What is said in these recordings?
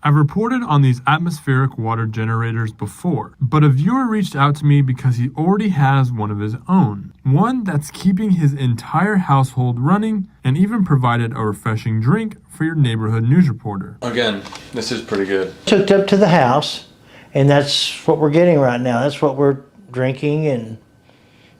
I've reported on these atmospheric water generators before, but a viewer reached out to me because he already has one of his own. One that's keeping his entire household running and even provided a refreshing drink for your neighborhood news reporter. Again, this is pretty good. Hooked up to the house, and that's what we're getting right now. That's what we're drinking and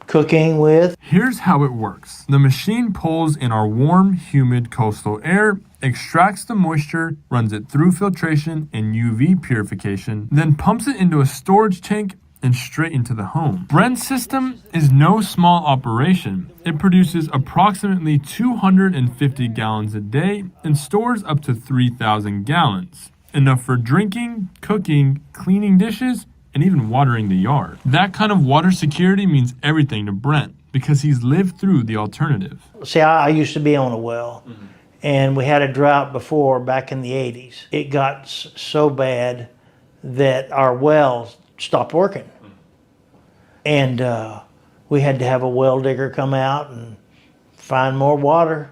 cooking with. Here's how it works. The machine pulls in our warm, humid coastal air, extracts the moisture, runs it through filtration and UV purification, then pumps it into a storage tank and straight into the home. Brent's system is no small operation. It produces approximately 250 gallons a day and stores up to 3,000 gallons. Enough for drinking, cooking, cleaning dishes, and even watering the yard. That kind of water security means everything to Brent because he's lived through the alternative. See, I used to be on a well, and we had a drought before back in the 80s. It got so bad that our well stopped working. And we had to have a well digger come out and find more water.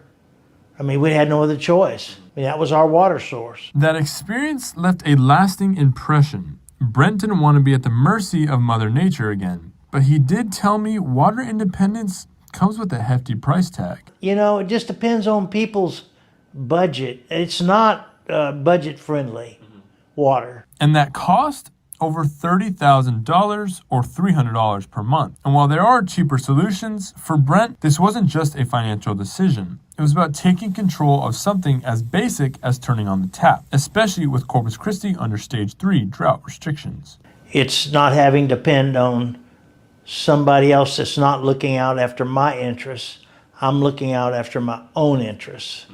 I mean, we had no other choice. I mean, that was our water source. That experience left a lasting impression. Brent didn't want to be at the mercy of Mother Nature again, but he did tell me water independence comes with a hefty price tag. You know, it just depends on people's budget. It's not budget-friendly water. And that cost? Over $30,000 or $300 per month. And while there are cheaper solutions, for Brent, this wasn't just a financial decision. It was about taking control of something as basic as turning on the tap, especially with Corpus Christi under Stage 3 drought restrictions. It's not having to depend on somebody else that's not looking out after my interests. I'm looking out after my own interests.